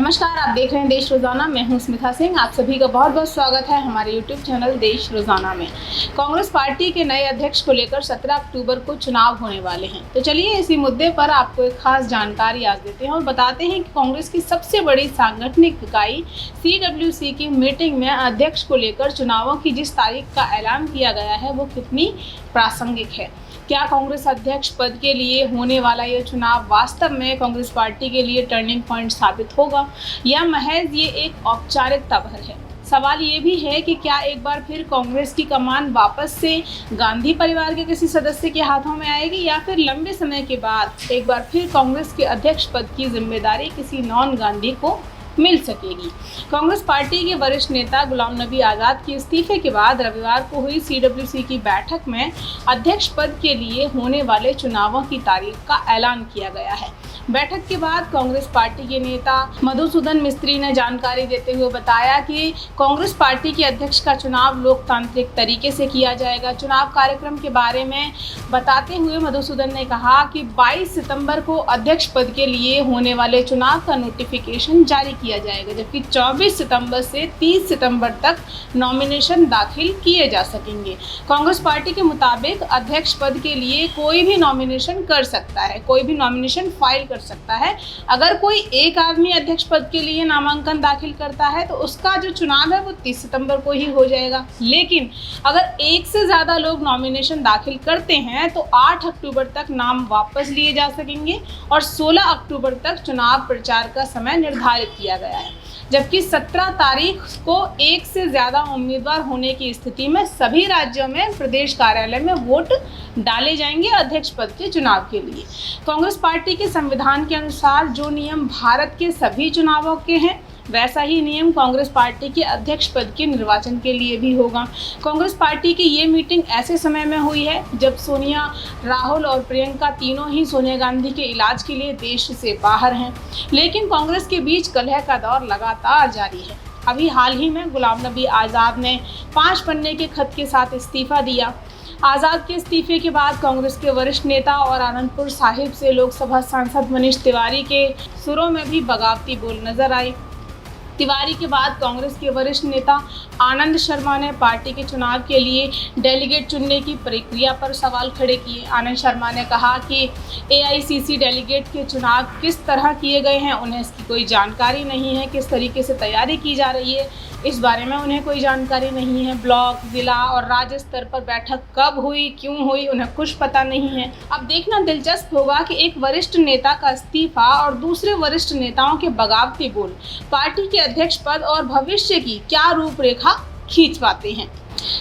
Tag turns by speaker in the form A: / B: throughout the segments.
A: नमस्कार, आप देख रहे हैं देश रोजाना। मैं हूं स्मिता सिंह। आप सभी का बहुत बहुत स्वागत है हमारे यूट्यूब चैनल देश रोजाना में। कांग्रेस पार्टी के नए अध्यक्ष को लेकर 17 अक्टूबर को चुनाव होने वाले हैं। तो चलिए इसी मुद्दे पर आपको एक खास जानकारी आज देते हैं और बताते हैं कि कांग्रेस की सबसे बड़ी सांगठनिक इकाई CWC की मीटिंग में अध्यक्ष को लेकर चुनावों की जिस तारीख का ऐलान किया गया है वो कितनी प्रासंगिक है। क्या कांग्रेस अध्यक्ष पद के लिए होने वाला ये चुनाव वास्तव में कांग्रेस पार्टी के लिए टर्निंग पॉइंट साबित होगा या महज ये एक औपचारिकता भर है। सवाल ये भी है कि क्या एक बार फिर कांग्रेस की कमान वापस से गांधी परिवार के किसी सदस्य के हाथों में आएगी या फिर लंबे समय के बाद एक बार फिर कांग्रेस के अध्यक्ष पद की जिम्मेदारी किसी नॉन गांधी को मिल सकेगी। कांग्रेस पार्टी के वरिष्ठ नेता गुलाम नबी आज़ाद के इस्तीफे के बाद रविवार को हुई CWC की बैठक में अध्यक्ष पद के लिए होने वाले चुनावों की तारीख का ऐलान किया गया है। बैठक के बाद कांग्रेस पार्टी के नेता मधुसूदन मिस्त्री ने जानकारी देते हुए बताया कि कांग्रेस पार्टी के अध्यक्ष का चुनाव लोकतांत्रिक तरीके से किया जाएगा। चुनाव कार्यक्रम के बारे में बताते हुए मधुसूदन ने कहा कि 22 सितंबर को अध्यक्ष पद के लिए होने वाले चुनाव का नोटिफिकेशन जारी किया जाएगा, जबकि 24 सितंबर से 30 सितंबर तक नॉमिनेशन दाखिल किए जा सकेंगे। कांग्रेस पार्टी के मुताबिक अध्यक्ष पद के लिए कोई भी नॉमिनेशन कर सकता है, कोई भी नॉमिनेशन फाइल कर सकता है। अगर कोई एक आदमी अध्यक्ष पद के लिए नामांकन दाखिल करता है तो उसका जो चुनाव है वो 30 सितंबर को ही हो जाएगा। लेकिन अगर एक से ज़्यादा लोग नॉमिनेशन दाखिल करते हैं तो 8 अक्टूबर तक नाम वापस लिए जा सकेंगे और 16 अक्टूबर तक चुनाव प्रचार का समय निर्धारित किया गया है, जबकि 17 तारीख को एक से ज़्यादा उम्मीदवार होने की स्थिति में सभी राज्यों में प्रदेश कार्यालय में वोट डाले जाएंगे अध्यक्ष पद के चुनाव के लिए। कांग्रेस पार्टी के संविधान के अनुसार जो नियम भारत के सभी चुनावों के हैं वैसा ही नियम कांग्रेस पार्टी के अध्यक्ष पद के निर्वाचन के लिए भी होगा। कांग्रेस पार्टी की ये मीटिंग ऐसे समय में हुई है जब सोनिया, राहुल और प्रियंका तीनों ही सोनिया गांधी के इलाज के लिए देश से बाहर हैं, लेकिन कांग्रेस के बीच कलह का दौर लगातार जारी है। अभी हाल ही में गुलाम नबी आज़ाद ने 5 पन्ने के खत के साथ इस्तीफा दिया। आज़ाद के इस्तीफे के बाद कांग्रेस के वरिष्ठ नेता और आनंदपुर साहिब से लोकसभा सांसद मनीष तिवारी के सुरों में भी बगावती बोल नजर आई। तिवारी के बाद कांग्रेस के वरिष्ठ नेता आनंद शर्मा ने पार्टी के चुनाव के लिए डेलीगेट चुनने की प्रक्रिया पर सवाल खड़े किए। आनंद शर्मा ने कहा कि AICC डेलीगेट के चुनाव किस तरह किए गए हैं उन्हें इसकी कोई जानकारी नहीं है, किस तरीके से तैयारी की जा रही है इस बारे में उन्हें कोई जानकारी नहीं है। ब्लॉक, जिला और राज्य स्तर पर बैठक कब हुई, क्यों हुई, उन्हें कुछ पता नहीं है। अब देखना दिलचस्प होगा कि एक वरिष्ठ नेता का इस्तीफा और दूसरे वरिष्ठ नेताओं के बगावती बोल पार्टी के अध्यक्ष पद और भविष्य की क्या रूपरेखा खींच पाते हैं।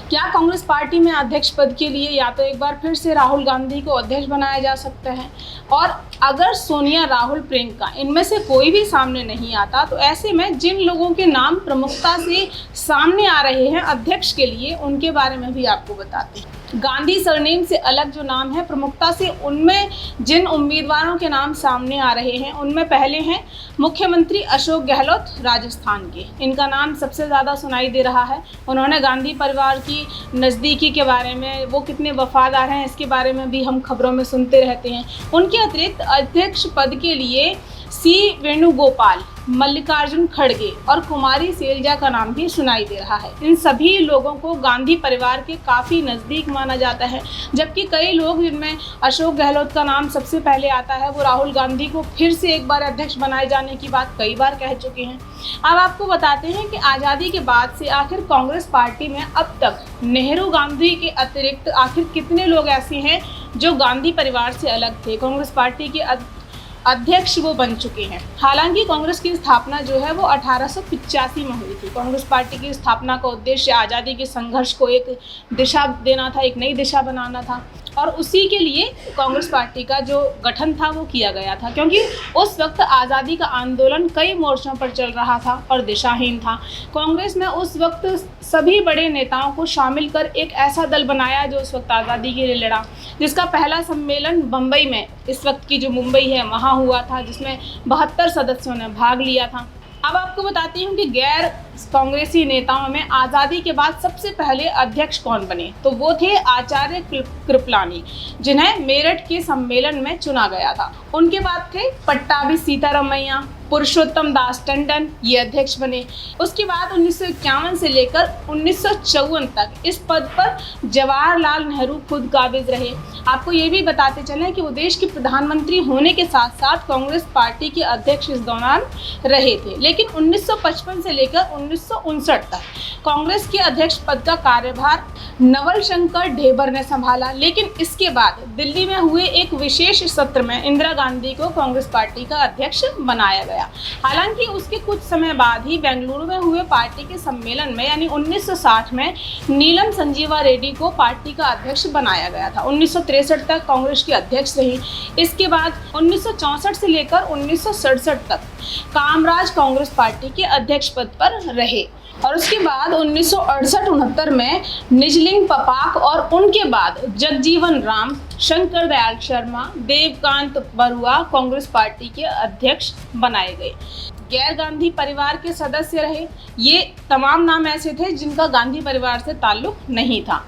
A: क्या कांग्रेस पार्टी में अध्यक्ष पद के लिए या तो एक बार फिर से राहुल गांधी को अध्यक्ष बनाया जा सकता है, और अगर सोनिया, राहुल, प्रियंका इनमें से कोई भी सामने नहीं आता तो ऐसे में जिन लोगों के नाम प्रमुखता से सामने आ रहे हैं अध्यक्ष के लिए उनके बारे में भी आपको बताते हैं। गांधी सरनेम से अलग जो नाम है प्रमुखता से, उनमें जिन उम्मीदवारों के नाम सामने आ रहे हैं उनमें पहले हैं मुख्यमंत्री अशोक गहलोत राजस्थान के। इनका नाम सबसे ज़्यादा सुनाई दे रहा है। उन्होंने गांधी परिवार की नज़दीकी के बारे में, वो कितने वफादार हैं इसके बारे में भी हम खबरों में सुनते रहते हैं। उनके अतिरिक्त अध्यक्ष पद के लिए C वेणुगोपाल, मल्लिकार्जुन खड़गे और कुमारी सैलजा का नाम भी सुनाई दे रहा है। इन सभी लोगों को गांधी परिवार के काफ़ी नज़दीक माना जाता है, जबकि कई लोग जिनमें अशोक गहलोत का नाम सबसे पहले आता है वो राहुल गांधी को फिर से एक बार अध्यक्ष बनाए जाने की बात कई बार कह चुके हैं। अब आपको बताते हैं कि आज़ादी के बाद से आखिर कांग्रेस पार्टी में अब तक नेहरू गांधी के अतिरिक्त आखिर कितने लोग ऐसे हैं जो गांधी परिवार से अलग थे, कांग्रेस पार्टी के अध्यक्ष वो बन चुके हैं। हालांकि कांग्रेस की स्थापना जो है वो 1885 में हुई थी। कांग्रेस पार्टी की स्थापना का उद्देश्य आज़ादी के संघर्ष को एक दिशा देना था, एक नई दिशा बनाना था, और उसी के लिए कांग्रेस पार्टी का जो गठन था वो किया गया था, क्योंकि उस वक्त आज़ादी का आंदोलन कई मोर्चों पर चल रहा था और दिशाहीन था। कांग्रेस ने उस वक्त सभी बड़े नेताओं को शामिल कर एक ऐसा दल बनाया जो उस वक्त आज़ादी के लिए लड़ा, जिसका पहला सम्मेलन बम्बई में, इस वक्त की जो मुंबई है वहाँ हुआ था, जिसमें 72 सदस्यों ने भाग लिया था। अब आपको बताती हूँ कि गैर कांग्रेसी नेताओं में आज़ादी के बाद सबसे पहले अध्यक्ष कौन बने, तो वो थे आचार्य कृपलानी, जिन्हें मेरठ के सम्मेलन में चुना गया था। उनके बाद थे पट्टाभी सीतारामैया, पुरुषोत्तम दास टंडन ये अध्यक्ष बने। उसके बाद 1951 से लेकर 1954 तक इस पद पर जवाहरलाल नेहरू खुद काबिज रहे। आपको ये भी बताते चलें कि वो देश के प्रधानमंत्री होने के साथ साथ कांग्रेस पार्टी के अध्यक्ष इस दौरान रहे थे। लेकिन 1955 से लेकर 1959 तक कांग्रेस के अध्यक्ष पद का कार्यभार नवल शंकर ढेबर ने संभाला। लेकिन इसके बाद दिल्ली में हुए एक विशेष सत्र में इंदिरा गांधी को कांग्रेस पार्टी का अध्यक्ष बनाया गया। हालांकि उसके कुछ समय बाद ही बेंगलुरु में हुए पार्टी के सम्मेलन में यानी 1960 में नीलम संजीवा रेड्डी को पार्टी का अध्यक्ष बनाया गया था। 1963 तक कांग्रेस की अध्यक्ष रही। इसके बाद 1964 से लेकर 1967 तक कामराज कांग्रेस पार्टी के अध्यक्ष पद पर रहे और उसके बाद 1968-69 में निजलिंग पपाक और उनके बाद जगजीवन राम, शंकर दयाल शर्मा, देवकांत बरुआ कांग्रेस पार्टी के अध्यक्ष बनाए गए। गैर गांधी परिवार के सदस्य रहे। ये तमाम नाम ऐसे थे जिनका गांधी परिवार से ताल्लुक नहीं था।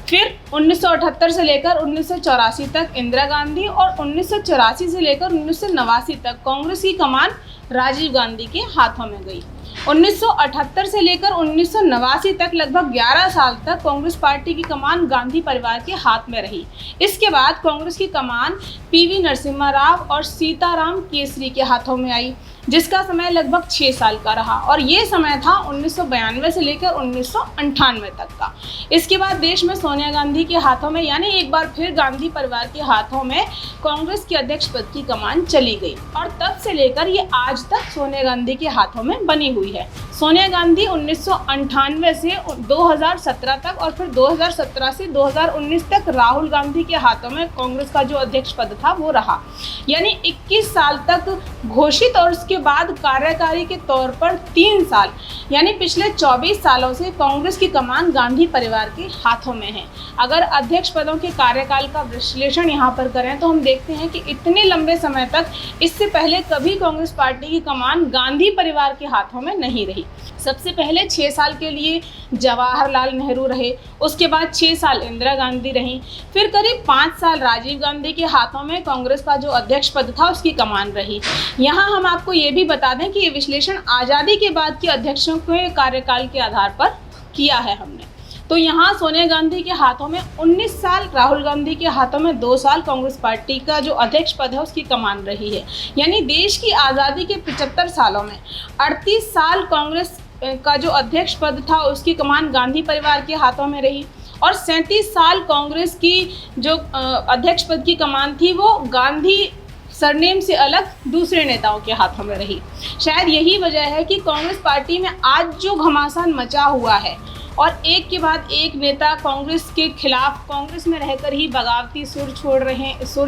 A: फिर 1978 से लेकर 1984 तक इंदिरा गांधी और 1984 से लेकर 1989 तक कांग्रेस की कमान राजीव गांधी के हाथों में गई। 1978 से लेकर 1989 तक लगभग 11 साल तक कांग्रेस पार्टी की कमान गांधी परिवार के हाथ में रही। इसके बाद कांग्रेस की कमान पीवी नरसिम्हा राव और सीताराम केसरी के हाथों में आई, जिसका समय लगभग 6 साल का रहा और ये समय था 1992 से लेकर 1998 तक का। इसके बाद देश में सोनिया गांधी के हाथों में यानी एक बार फिर गांधी परिवार के हाथों में कांग्रेस के अध्यक्ष पद की कमान चली गई और तब से लेकर ये आज तक सोनिया गांधी के हाथों में बनी हुई है। सोनिया गांधी 1998 से 2017 तक और फिर 2017 से 2019 तक राहुल गांधी के हाथों में कांग्रेस का जो अध्यक्ष पद था वो रहा, यानी 21 साल तक घोषित और उसके बाद कार्यकारी के तौर पर 3 साल यानी पिछले 24 सालों से कांग्रेस की कमान गांधी परिवार के हाथों में है। अगर अध्यक्ष पदों के कार्यकाल का विश्लेषण यहाँ पर करें तो हम देखते हैं कि इतने लंबे समय तक इससे पहले कभी कांग्रेस पार्टी की कमान गांधी परिवार के हाथों में नहीं रही। सबसे पहले 6 साल के लिए जवाहरलाल नेहरू रहे, उसके बाद 6 साल इंदिरा गांधी रहीं, फिर करीब 5 साल राजीव गांधी के हाथों में कांग्रेस का जो अध्यक्ष पद था उसकी कमान रही। यहाँ हम आपको ये भी बता दें कि ये विश्लेषण आज़ादी के बाद के अध्यक्षों के कार्यकाल के आधार पर किया है हमने। तो यहाँ सोनिया गांधी के हाथों में 19 साल, राहुल गांधी के हाथों में 2 साल कांग्रेस पार्टी का जो अध्यक्ष पद है उसकी कमान रही है। यानी देश की आज़ादी के 75 सालों में 38 साल कांग्रेस का जो अध्यक्ष पद था उसकी कमान गांधी परिवार के हाथों में रही और 37 साल कांग्रेस की जो अध्यक्ष पद की कमान थी वो गांधी सरनेम से अलग दूसरे नेताओं के हाथों में रही। शायद यही वजह है कि कांग्रेस पार्टी में आज जो घमासान मचा हुआ है और एक के बाद एक नेता कांग्रेस के खिलाफ कांग्रेस में रहकर ही बगावती सुर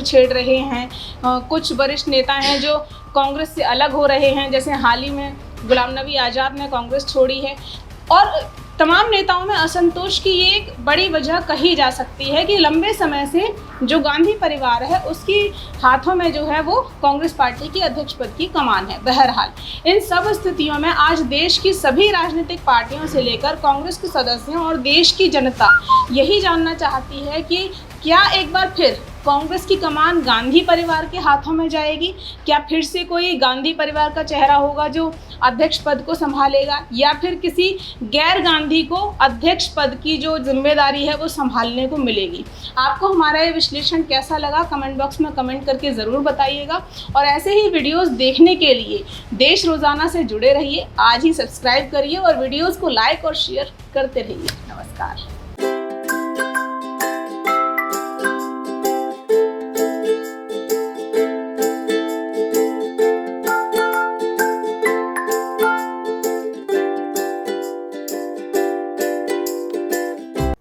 A: छेड़ रहे हैं। कुछ वरिष्ठ नेता हैं जो कांग्रेस से अलग हो रहे हैं, जैसे हाल ही में गुलाम नबी आज़ाद ने कांग्रेस छोड़ी है और तमाम नेताओं में असंतोष की ये एक बड़ी वजह कही जा सकती है कि लंबे समय से जो गांधी परिवार है उसकी हाथों में जो है वो कांग्रेस पार्टी की अध्यक्ष पद की कमान है। बहरहाल इन सब स्थितियों में आज देश की सभी राजनीतिक पार्टियों से लेकर कांग्रेस के सदस्यों और देश की जनता यही जानना चाहती है कि क्या एक बार फिर कांग्रेस की कमान गांधी परिवार के हाथों में जाएगी? क्या फिर से कोई गांधी परिवार का चेहरा होगा जो अध्यक्ष पद को संभालेगा या फिर किसी गैर गांधी को अध्यक्ष पद की जो जिम्मेदारी है वो संभालने को मिलेगी? आपको हमारा ये विश्लेषण कैसा लगा कमेंट बॉक्स में कमेंट करके ज़रूर बताइएगा और ऐसे ही वीडियोस देखने के लिए देश रोज़ाना से जुड़े रहिए। आज ही सब्सक्राइब करिए और वीडियोज़ को लाइक और शेयर करते रहिए। नमस्कार।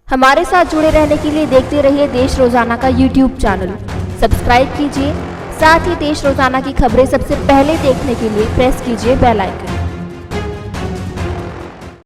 B: हमारे साथ जुड़े रहने के लिए देखते रहिए देश रोजाना का YouTube चैनल। सब्सक्राइब कीजिए, साथ ही देश रोजाना की खबरें सबसे पहले देखने के लिए प्रेस कीजिए बेल आइकन।